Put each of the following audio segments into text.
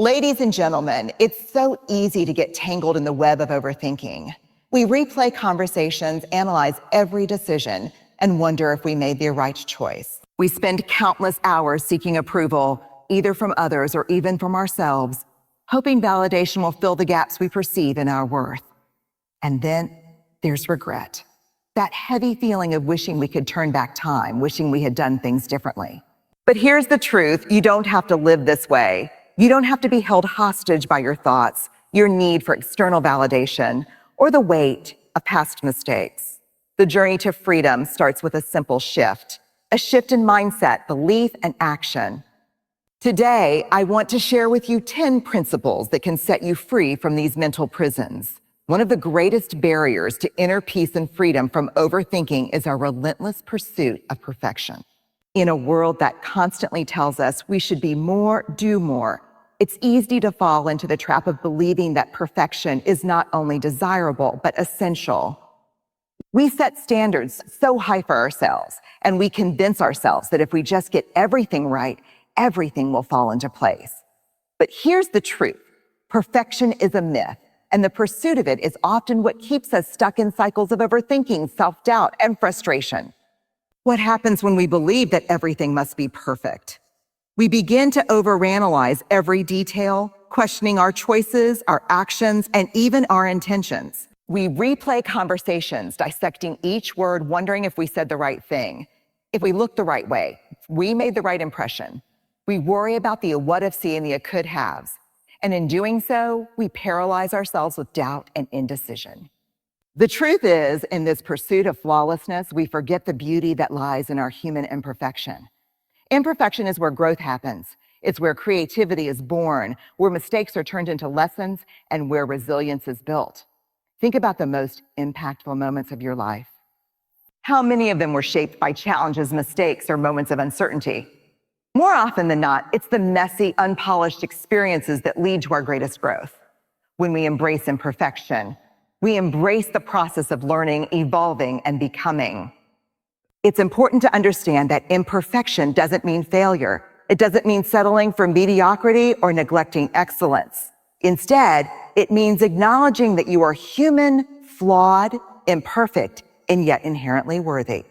Ladies and gentlemen, it's so easy to get tangled in the web of overthinking. We replay conversations, analyze every decision, and wonder if we made the right choice. We spend countless hours seeking approval, either from others or even from ourselves, hoping validation will fill the gaps we perceive in our worth. And then there's regret. That heavy feeling of wishing we could turn back time, wishing we had done things differently. But here's the truth, you don't have to live this way. You don't have to be held hostage by your thoughts, your need for external validation, or the weight of past mistakes. The journey to freedom starts with a simple shift, a shift in mindset, belief, and action. Today, I want to share with you 10 principles that can set you free from these mental prisons. One of the greatest barriers to inner peace and freedom from overthinking is our relentless pursuit of perfection. In a world that constantly tells us we should be more, do more, it's easy to fall into the trap of believing that perfection is not only desirable, but essential. We set standards so high for ourselves, and we convince ourselves that if we just get everything right, everything will fall into place. But here's the truth. Perfection is a myth, and the pursuit of it is often what keeps us stuck in cycles of overthinking, self-doubt, and frustration. What happens when we believe that everything must be perfect? We begin to overanalyze every detail, questioning our choices, our actions, and even our intentions. We replay conversations, dissecting each word, wondering if we said the right thing, if we looked the right way, if we made the right impression. We worry about the what-if-see and the could-haves. And in doing so, we paralyze ourselves with doubt and indecision. The truth is, in this pursuit of flawlessness, we forget the beauty that lies in our human imperfection. Imperfection is where growth happens. It's where creativity is born, where mistakes are turned into lessons, and where resilience is built. Think about the most impactful moments of your life. How many of them were shaped by challenges, mistakes, or moments of uncertainty? More often than not, it's the messy, unpolished experiences that lead to our greatest growth. When we embrace imperfection, we embrace the process of learning, evolving, and becoming. It's important to understand that imperfection doesn't mean failure. It doesn't mean settling for mediocrity or neglecting excellence. Instead, it means acknowledging that you are human, flawed, imperfect, and yet inherently worthy.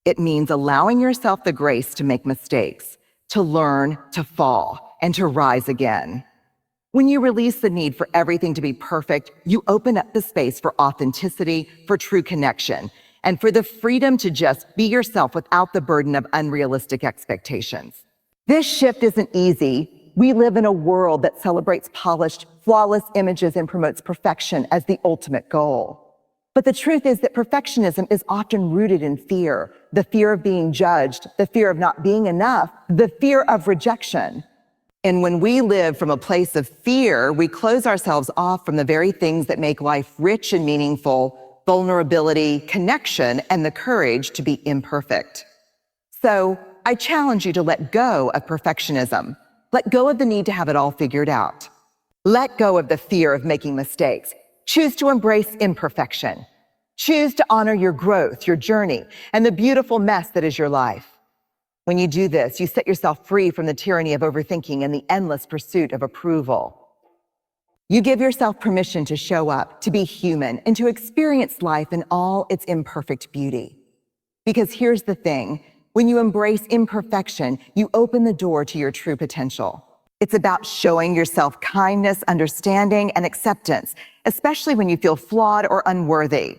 It means allowing yourself the grace to make mistakes, to learn, to fall, and to rise again. When you release the need for everything to be perfect, you open up the space for authenticity, for true connection, and for the freedom to just be yourself without the burden of unrealistic expectations. This shift isn't easy. We live in a world that celebrates polished, flawless images and promotes perfection as the ultimate goal. But the truth is that perfectionism is often rooted in fear, the fear of being judged, the fear of not being enough, the fear of rejection. And when we live from a place of fear, we close ourselves off from the very things that make life rich and meaningful: vulnerability, connection, and the courage to be imperfect. So I challenge you to let go of perfectionism. Let go of the need to have it all figured out. Let go of the fear of making mistakes. Choose to embrace imperfection. Choose to honor your growth, your journey, and the beautiful mess that is your life. When you do this, you set yourself free from the tyranny of overthinking and the endless pursuit of approval. You give yourself permission to show up, to be human, and to experience life in all its imperfect beauty. Because here's the thing, when you embrace imperfection, you open the door to your true potential. It's about showing yourself kindness, understanding, and acceptance, especially when you feel flawed or unworthy.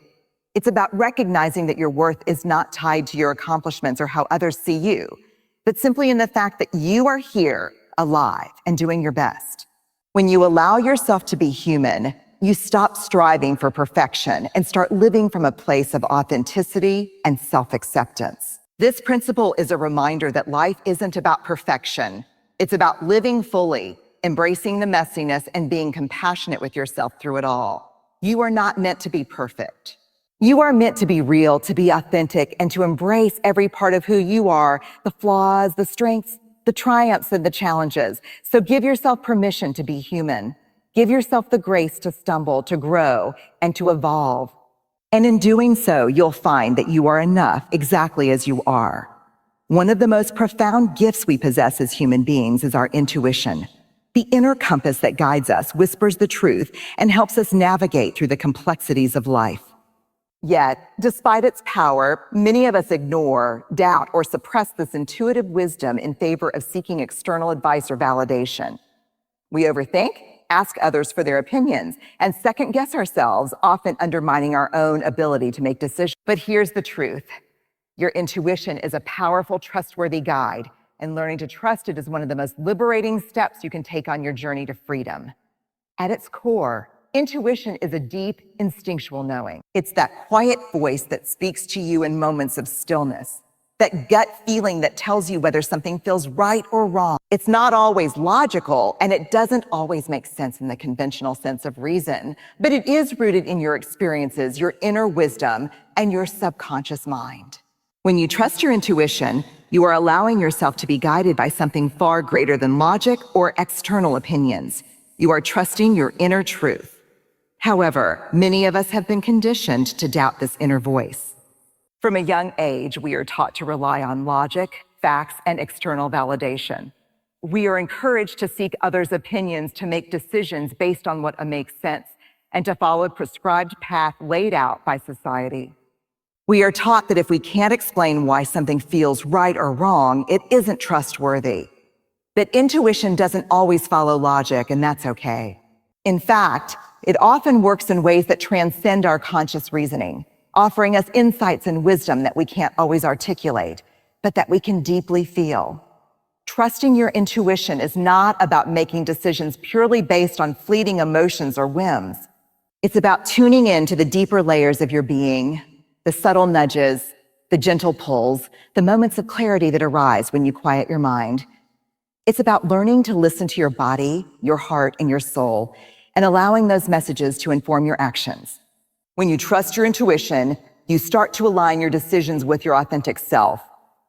It's about recognizing that your worth is not tied to your accomplishments or how others see you, but simply in the fact that you are here, alive, and doing your best. When you allow yourself to be human, you stop striving for perfection and start living from a place of authenticity and self-acceptance. This principle is a reminder that life isn't about perfection. It's about living fully, embracing the messiness, and being compassionate with yourself through it all. You are not meant to be perfect. You are meant to be real, to be authentic, and to embrace every part of who you are, the flaws, the strengths, the triumphs, and the challenges. So give yourself permission to be human. Give yourself the grace to stumble, to grow, and to evolve. And in doing so, you'll find that you are enough exactly as you are. One of the most profound gifts we possess as human beings is our intuition. The inner compass that guides us whispers the truth and helps us navigate through the complexities of life. Yet, despite its power, many of us ignore, doubt, or suppress this intuitive wisdom in favor of seeking external advice or validation. We overthink, ask others for their opinions, and second-guess ourselves, often undermining our own ability to make decisions. But here's the truth. Your intuition is a powerful, trustworthy guide, and learning to trust it is one of the most liberating steps you can take on your journey to freedom. At its core, intuition is a deep, instinctual knowing. It's that quiet voice that speaks to you in moments of stillness, that gut feeling that tells you whether something feels right or wrong. It's not always logical, and it doesn't always make sense in the conventional sense of reason, but it is rooted in your experiences, your inner wisdom, and your subconscious mind. When you trust your intuition, you are allowing yourself to be guided by something far greater than logic or external opinions. You are trusting your inner truth. However, many of us have been conditioned to doubt this inner voice. From a young age, we are taught to rely on logic, facts, and external validation. We are encouraged to seek others' opinions to make decisions based on what makes sense and to follow a prescribed path laid out by society. We are taught that if we can't explain why something feels right or wrong, it isn't trustworthy. That intuition doesn't always follow logic, and that's okay. In fact, it often works in ways that transcend our conscious reasoning, offering us insights and wisdom that we can't always articulate, but that we can deeply feel. Trusting your intuition is not about making decisions purely based on fleeting emotions or whims. It's about tuning in to the deeper layers of your being, the subtle nudges, the gentle pulls, the moments of clarity that arise when you quiet your mind. It's about learning to listen to your body, your heart, and your soul, and allowing those messages to inform your actions. When you trust your intuition, you start to align your decisions with your authentic self,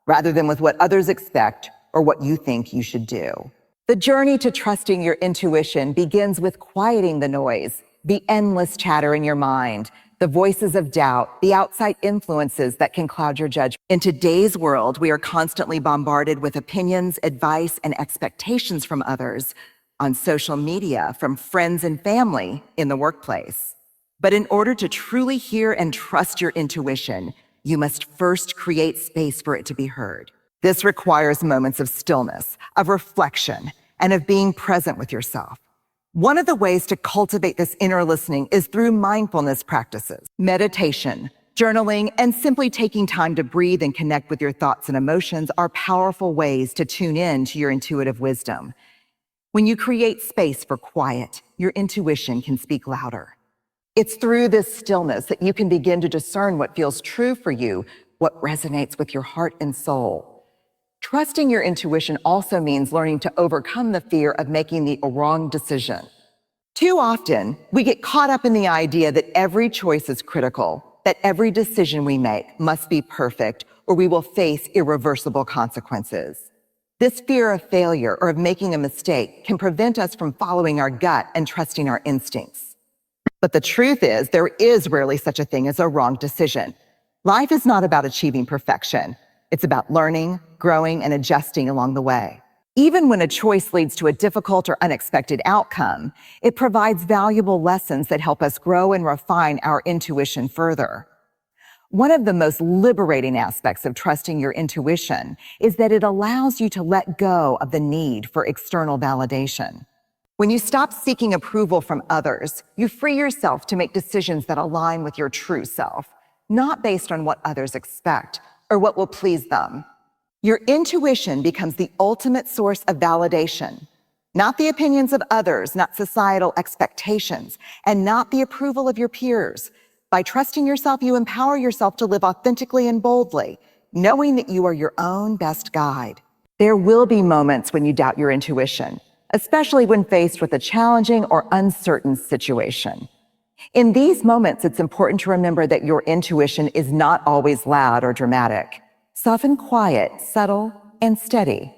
rather than with what others expect or what you think you should do. The journey to trusting your intuition begins with quieting the noise, the endless chatter in your mind, the voices of doubt, the outside influences that can cloud your judgment. In today's world, we are constantly bombarded with opinions, advice, and expectations from others on social media, from friends and family, in the workplace. But in order to truly hear and trust your intuition, you must first create space for it to be heard. This requires moments of stillness, of reflection, and of being present with yourself. One of the ways to cultivate this inner listening is through mindfulness practices. Meditation, journaling, and simply taking time to breathe and connect with your thoughts and emotions are powerful ways to tune in to your intuitive wisdom. When you create space for quiet, your intuition can speak louder. It's through this stillness that you can begin to discern what feels true for you, what resonates with your heart and soul. Trusting your intuition also means learning to overcome the fear of making the wrong decision. Too often, we get caught up in the idea that every choice is critical, that every decision we make must be perfect, or we will face irreversible consequences. This fear of failure or of making a mistake can prevent us from following our gut and trusting our instincts. But the truth is, there is rarely such a thing as a wrong decision. Life is not about achieving perfection. It's about learning, growing, and adjusting along the way. Even when a choice leads to a difficult or unexpected outcome, it provides valuable lessons that help us grow and refine our intuition further. One of the most liberating aspects of trusting your intuition is that it allows you to let go of the need for external validation. When you stop seeking approval from others, you free yourself to make decisions that align with your true self, not based on what others expect or what will please them. Your intuition becomes the ultimate source of validation, not the opinions of others, not societal expectations, and not the approval of your peers. By trusting yourself, you empower yourself to live authentically and boldly, knowing that you are your own best guide. There will be moments when you doubt your intuition, especially when faced with a challenging or uncertain situation. In these moments, it's important to remember that your intuition is not always loud or dramatic. It's often quiet, subtle, and steady.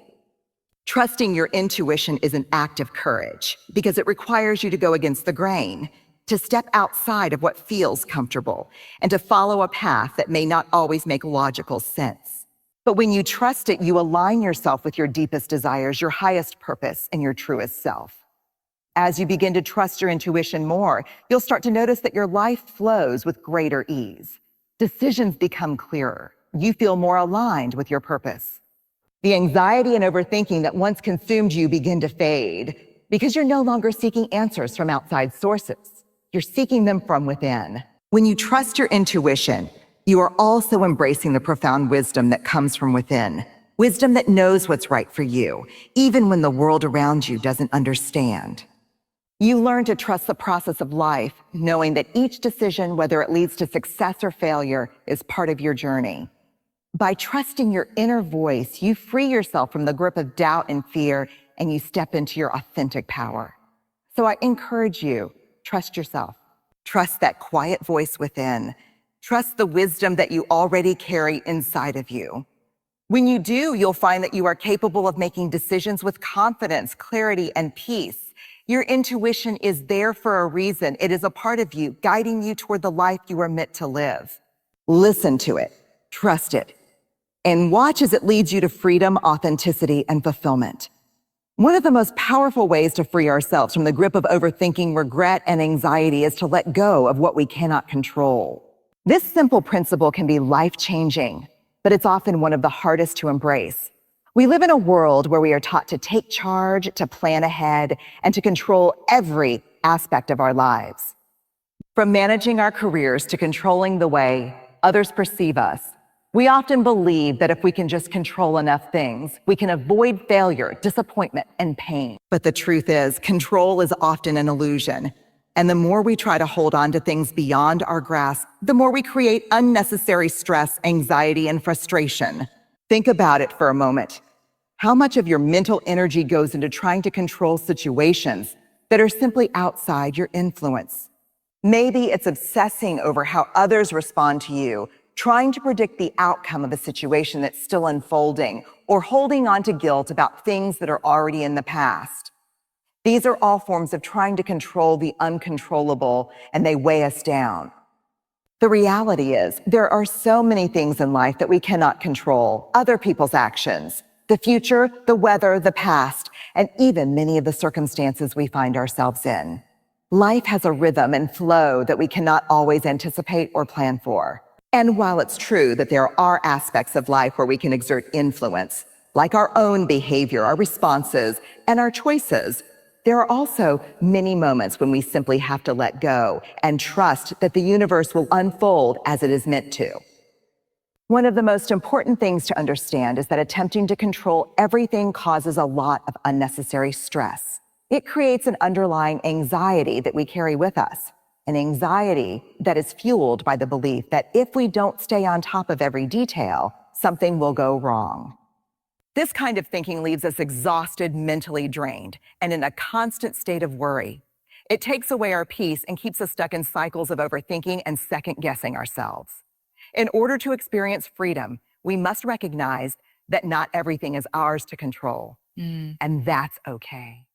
Trusting your intuition is an act of courage because it requires you to go against the grain, to step outside of what feels comfortable, and to follow a path that may not always make logical sense. But when you trust it, you align yourself with your deepest desires, your highest purpose, and your truest self. As you begin to trust your intuition more, you'll start to notice that your life flows with greater ease. Decisions become clearer. You feel more aligned with your purpose. The anxiety and overthinking that once consumed you begin to fade because you're no longer seeking answers from outside sources. You're seeking them from within. When you trust your intuition, you are also embracing the profound wisdom that comes from within. Wisdom that knows what's right for you, even when the world around you doesn't understand. You learn to trust the process of life, knowing that each decision, whether it leads to success or failure, is part of your journey. By trusting your inner voice, you free yourself from the grip of doubt and fear, and you step into your authentic power. So I encourage you, trust yourself. Trust that quiet voice within. Trust the wisdom that you already carry inside of you. When you do, you'll find that you are capable of making decisions with confidence, clarity, and peace. Your intuition is there for a reason. It is a part of you, guiding you toward the life you are meant to live. Listen to it, trust it, and watch as it leads you to freedom, authenticity, and fulfillment. One of the most powerful ways to free ourselves from the grip of overthinking, regret, and anxiety is to let go of what we cannot control. This simple principle can be life-changing, but it's often one of the hardest to embrace. We live in a world where we are taught to take charge, to plan ahead, and to control every aspect of our lives. From managing our careers to controlling the way others perceive us, we often believe that if we can just control enough things, we can avoid failure, disappointment, and pain. But the truth is, control is often an illusion. And the more we try to hold on to things beyond our grasp, the more we create unnecessary stress, anxiety, and frustration. Think about it for a moment. How much of your mental energy goes into trying to control situations that are simply outside your influence? Maybe it's obsessing over how others respond to you, trying to predict the outcome of a situation that's still unfolding, or holding on to guilt about things that are already in the past. These are all forms of trying to control the uncontrollable, and they weigh us down. The reality is, there are so many things in life that we cannot control. Other people's actions, the future, the weather, the past, and even many of the circumstances we find ourselves in. Life has a rhythm and flow that we cannot always anticipate or plan for. And while it's true that there are aspects of life where we can exert influence, like our own behavior, our responses, and our choices, there are also many moments when we simply have to let go and trust that the universe will unfold as it is meant to. One of the most important things to understand is that attempting to control everything causes a lot of unnecessary stress. It creates an underlying anxiety that we carry with us, an anxiety that is fueled by the belief that if we don't stay on top of every detail, something will go wrong. This kind of thinking leaves us exhausted, mentally drained, and in a constant state of worry. It takes away our peace and keeps us stuck in cycles of overthinking and second-guessing ourselves. In order to experience freedom, we must recognize that not everything is ours to control, and that's okay.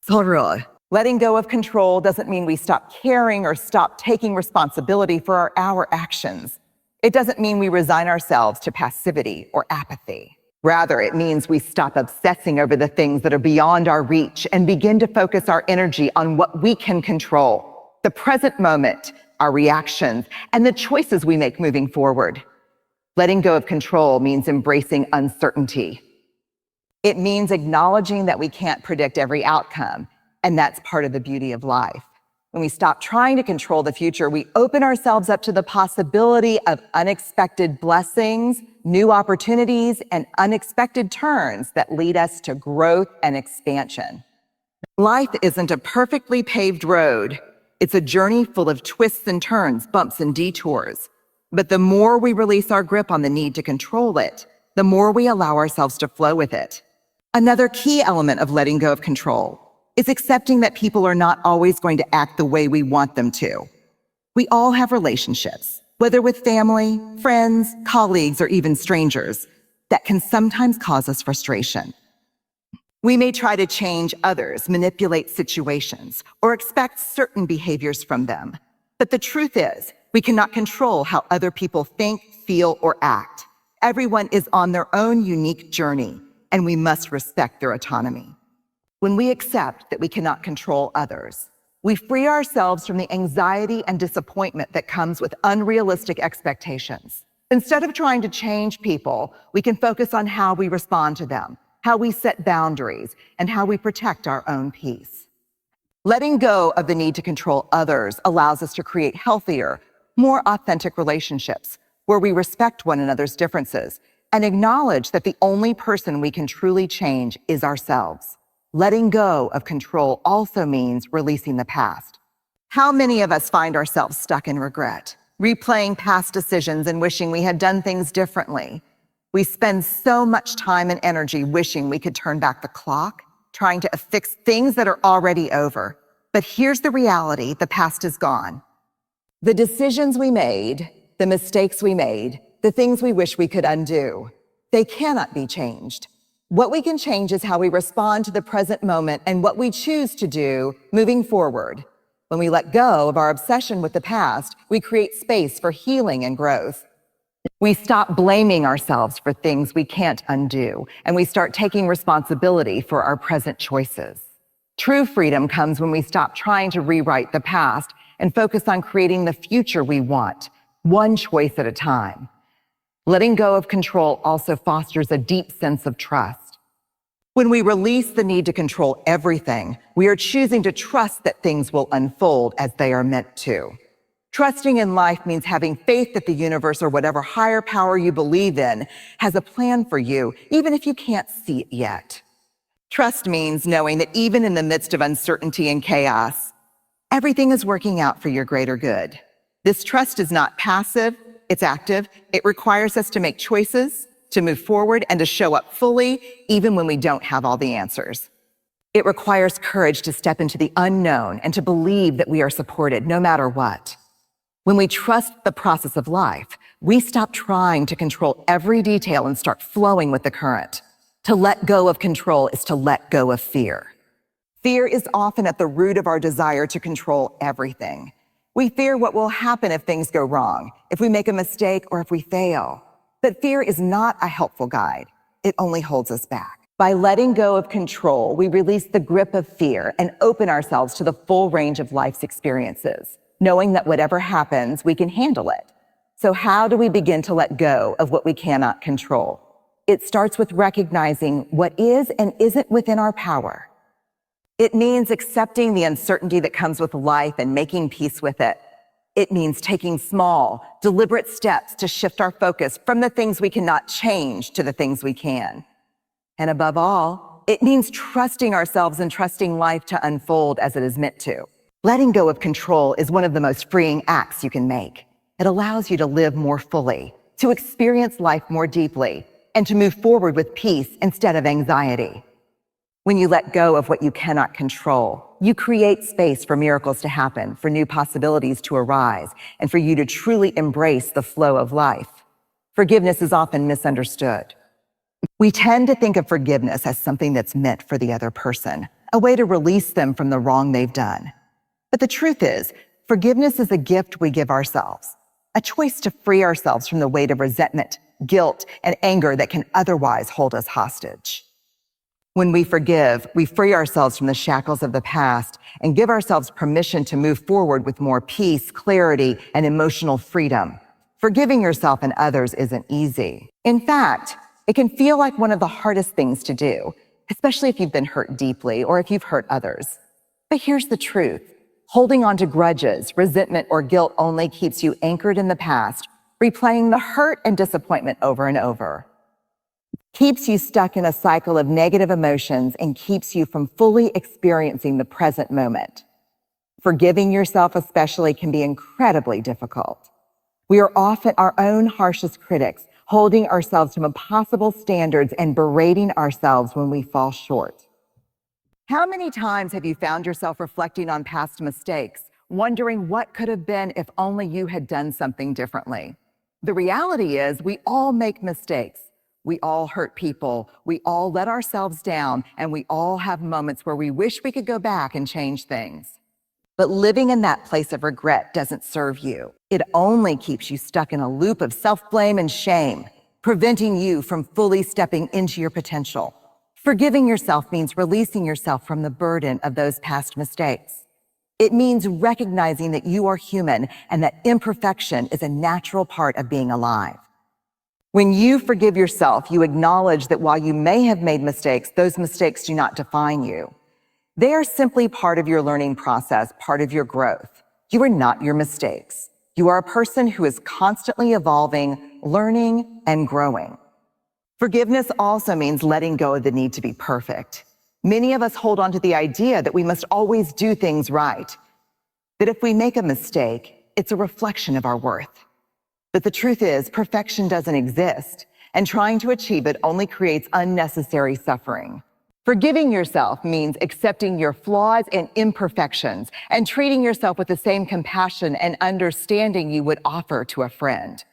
Letting go of control doesn't mean we stop caring or stop taking responsibility for our actions. It doesn't mean we resign ourselves to passivity or apathy. Rather, it means we stop obsessing over the things that are beyond our reach and begin to focus our energy on what we can control, the present moment, our reactions, and the choices we make moving forward. Letting go of control means embracing uncertainty. It means acknowledging that we can't predict every outcome, and that's part of the beauty of life. When we stop trying to control the future, we open ourselves up to the possibility of unexpected blessings, new opportunities, and unexpected turns that lead us to growth and expansion. Life isn't a perfectly paved road. It's a journey full of twists and turns, bumps and detours. But the more we release our grip on the need to control it, the more we allow ourselves to flow with it. Another key element of letting go of control is accepting that people are not always going to act the way we want them to. We all have relationships, whether with family, friends, colleagues, or even strangers, that can sometimes cause us frustration. We may try to change others, manipulate situations, or expect certain behaviors from them. But the truth is, we cannot control how other people think, feel, or act. Everyone is on their own unique journey, and we must respect their autonomy. When we accept that we cannot control others, we free ourselves from the anxiety and disappointment that comes with unrealistic expectations. Instead of trying to change people, we can focus on how we respond to them, how we set boundaries, and how we protect our own peace. Letting go of the need to control others allows us to create healthier, more authentic relationships where we respect one another's differences and acknowledge that the only person we can truly change is ourselves. Letting go of control also means releasing the past. How many of us find ourselves stuck in regret, replaying past decisions and wishing we had done things differently? We spend so much time and energy wishing we could turn back the clock, trying to fix things that are already over. But here's the reality: the past is gone. The decisions we made, the mistakes we made, the things we wish we could undo, they cannot be changed. What we can change is how we respond to the present moment and what we choose to do moving forward. When we let go of our obsession with the past, we create space for healing and growth. We stop blaming ourselves for things we can't undo, and we start taking responsibility for our present choices. True freedom comes when we stop trying to rewrite the past and focus on creating the future we want, one choice at a time. Letting go of control also fosters a deep sense of trust. When we release the need to control everything, we are choosing to trust that things will unfold as they are meant to. Trusting in life means having faith that the universe or whatever higher power you believe in has a plan for you, even if you can't see it yet. Trust means knowing that even in the midst of uncertainty and chaos, everything is working out for your greater good. This trust is not passive, it's active. It requires us to make choices, to move forward, and to show up fully, even when we don't have all the answers. It requires courage to step into the unknown and to believe that we are supported no matter what. When we trust the process of life, we stop trying to control every detail and start flowing with the current. To let go of control is to let go of fear. Fear is often at the root of our desire to control everything. We fear what will happen if things go wrong, if we make a mistake, or if we fail. But fear is not a helpful guide. It only holds us back. By letting go of control, we release the grip of fear and open ourselves to the full range of life's experiences, knowing that whatever happens, we can handle it. So how do we begin to let go of what we cannot control? It starts with recognizing what is and isn't within our power. It means accepting the uncertainty that comes with life and making peace with it. It means taking small, deliberate steps to shift our focus from the things we cannot change to the things we can. And above all, it means trusting ourselves and trusting life to unfold as it is meant to. Letting go of control is one of the most freeing acts you can make. It allows you to live more fully, to experience life more deeply, and to move forward with peace instead of anxiety. When you let go of what you cannot control, you create space for miracles to happen, for new possibilities to arise, and for you to truly embrace the flow of life. Forgiveness is often misunderstood. We tend to think of forgiveness as something that's meant for the other person, a way to release them from the wrong they've done. But the truth is, forgiveness is a gift we give ourselves, a choice to free ourselves from the weight of resentment, guilt, and anger that can otherwise hold us hostage. When we forgive, we free ourselves from the shackles of the past and give ourselves permission to move forward with more peace, clarity, and emotional freedom. Forgiving yourself and others isn't easy. In fact, it can feel like one of the hardest things to do, especially if you've been hurt deeply or if you've hurt others. But here's the truth. Holding on to grudges, resentment, or guilt only keeps you anchored in the past, replaying the hurt and disappointment over and over. Keeps you stuck in a cycle of negative emotions and keeps you from fully experiencing the present moment. Forgiving yourself especially can be incredibly difficult. We are often our own harshest critics, holding ourselves to impossible standards and berating ourselves when we fall short. How many times have you found yourself reflecting on past mistakes, wondering what could have been if only you had done something differently? The reality is we all make mistakes. We all hurt people, we all let ourselves down, and we all have moments where we wish we could go back and change things. But living in that place of regret doesn't serve you. It only keeps you stuck in a loop of self-blame and shame, preventing you from fully stepping into your potential. Forgiving yourself means releasing yourself from the burden of those past mistakes. It means recognizing that you are human and that imperfection is a natural part of being alive. When you forgive yourself, you acknowledge that while you may have made mistakes, those mistakes do not define you. They are simply part of your learning process, part of your growth. You are not your mistakes. You are a person who is constantly evolving, learning, and growing. Forgiveness also means letting go of the need to be perfect. Many of us hold on to the idea that we must always do things right, that if we make a mistake, it's a reflection of our worth. But the truth is, perfection doesn't exist, and trying to achieve it only creates unnecessary suffering. Forgiving yourself means accepting your flaws and imperfections and treating yourself with the same compassion and understanding you would offer to a friend.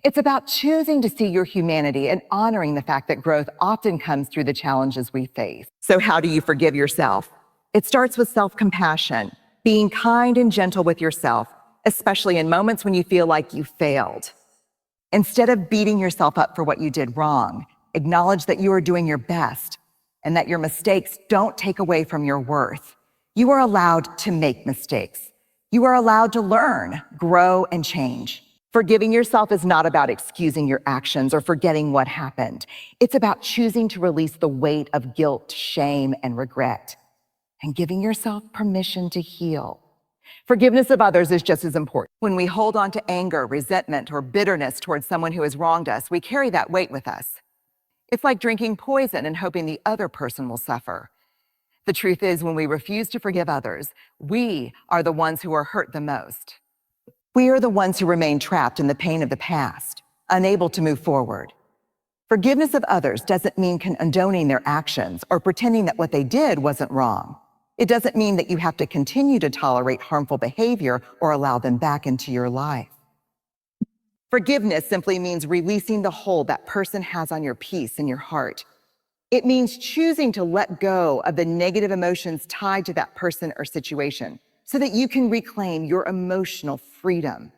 It's about choosing to see your humanity and honoring the fact that growth often comes through the challenges we face. So how do you forgive yourself? It starts with self-compassion, being kind and gentle with yourself, especially in moments when you feel like you failed. Instead of beating yourself up for what you did wrong, acknowledge that you are doing your best and that your mistakes don't take away from your worth. You are allowed to make mistakes. You are allowed to learn, grow, and change. Forgiving yourself is not about excusing your actions or forgetting what happened. It's about choosing to release the weight of guilt, shame, and regret, and giving yourself permission to heal. Forgiveness of others is just as important. When we hold on to anger, resentment, or bitterness towards someone who has wronged us, we carry that weight with us. It's like drinking poison and hoping the other person will suffer. The truth is, when we refuse to forgive others, we are the ones who are hurt the most. We are the ones who remain trapped in the pain of the past, unable to move forward. Forgiveness of others doesn't mean condoning their actions or pretending that what they did wasn't wrong. It doesn't mean that you have to continue to tolerate harmful behavior or allow them back into your life. Forgiveness simply means releasing the hold that person has on your peace and your heart. It means choosing to let go of the negative emotions tied to that person or situation so that you can reclaim your emotional freedom.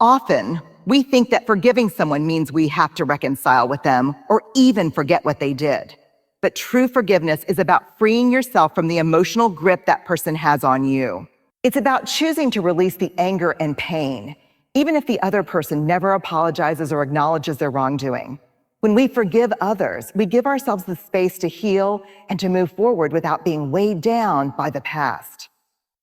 Often, we think that forgiving someone means we have to reconcile with them or even forget what they did. But true forgiveness is about freeing yourself from the emotional grip that person has on you. It's about choosing to release the anger and pain, even if the other person never apologizes or acknowledges their wrongdoing. When we forgive others, we give ourselves the space to heal and to move forward without being weighed down by the past.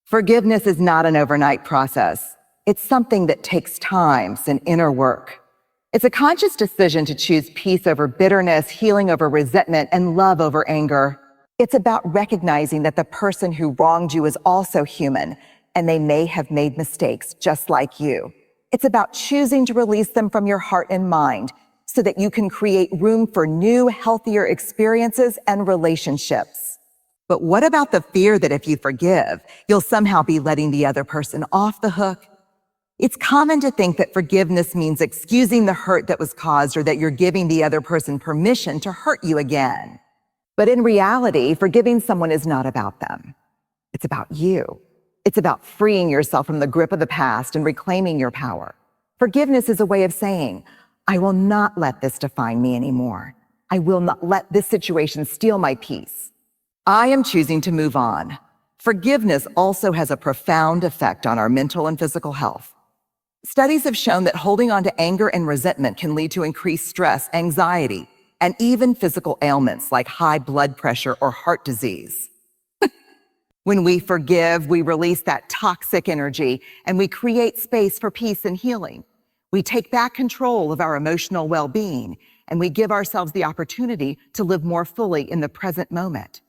Forgiveness is not an overnight process. It's something that takes time and inner work. It's a conscious decision to choose peace over bitterness, healing over resentment, and love over anger. It's about recognizing that the person who wronged you is also human, and they may have made mistakes just like you. It's about choosing to release them from your heart and mind so that you can create room for new, healthier experiences and relationships. But what about the fear that if you forgive, you'll somehow be letting the other person off the hook? It's common to think that forgiveness means excusing the hurt that was caused or that you're giving the other person permission to hurt you again. But in reality, forgiving someone is not about them. It's about you. It's about freeing yourself from the grip of the past and reclaiming your power. Forgiveness is a way of saying, I will not let this define me anymore. I will not let this situation steal my peace. I am choosing to move on. Forgiveness also has a profound effect on our mental and physical health. Studies have shown that holding on to anger and resentment can lead to increased stress, anxiety, and even physical ailments like high blood pressure or heart disease. When we forgive, we release that toxic energy and we create space for peace and healing. We take back control of our emotional well-being and we give ourselves the opportunity to live more fully in the present moment.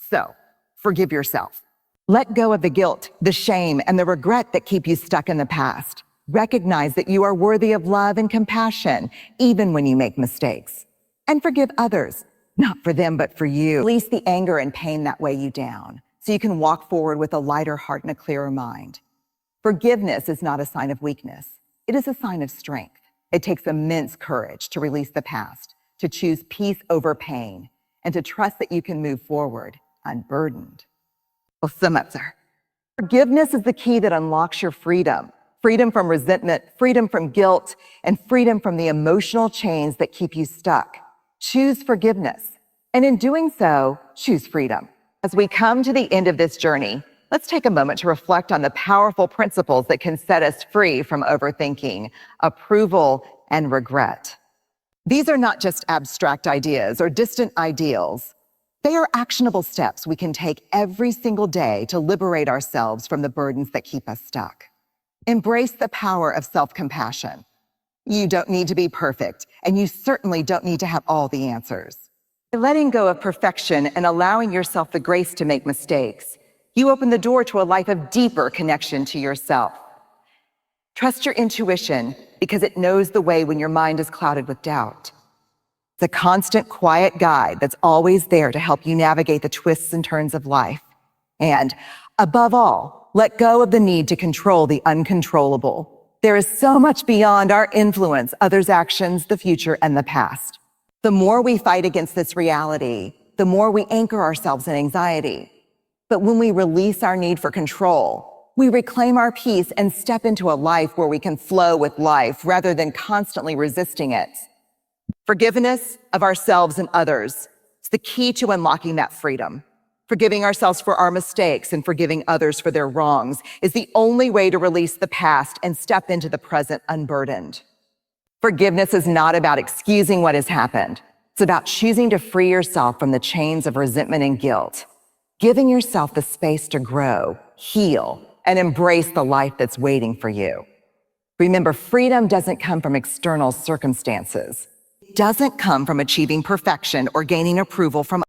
So, forgive yourself. Let go of the guilt, the shame, and the regret that keep you stuck in the past. Recognize that you are worthy of love and compassion, even when you make mistakes. And forgive others, not for them, but for you. Release the anger and pain that weigh you down, so you can walk forward with a lighter heart and a clearer mind. Forgiveness is not a sign of weakness. It is a sign of strength. It takes immense courage to release the past, to choose peace over pain, and to trust that you can move forward unburdened. Forgiveness is the key that unlocks your freedom. Freedom from resentment, freedom from guilt, and freedom from the emotional chains that keep you stuck. Choose forgiveness. And in doing so, choose freedom. As we come to the end of this journey, let's take a moment to reflect on the powerful principles that can set us free from overthinking, approval, and regret. These are not just abstract ideas or distant ideals. They are actionable steps we can take every single day to liberate ourselves from the burdens that keep us stuck. Embrace the power of self-compassion. You don't need to be perfect, and you certainly don't need to have all the answers. By letting go of perfection and allowing yourself the grace to make mistakes, you open the door to a life of deeper connection to yourself. Trust your intuition because it knows the way when your mind is clouded with doubt. It's a constant, quiet guide that's always there to help you navigate the twists and turns of life. And above all, let go of the need to control the uncontrollable. There is so much beyond our influence, others' actions, the future, and the past. The more we fight against this reality, the more we anchor ourselves in anxiety. But when we release our need for control, we reclaim our peace and step into a life where we can flow with life rather than constantly resisting it. Forgiveness of ourselves and others is the key to unlocking that freedom. Forgiving ourselves for our mistakes and forgiving others for their wrongs is the only way to release the past and step into the present unburdened. Forgiveness is not about excusing what has happened. It's about choosing to free yourself from the chains of resentment and guilt, giving yourself the space to grow, heal, and embrace the life that's waiting for you. Remember, freedom doesn't come from external circumstances. It doesn't come from achieving perfection or gaining approval from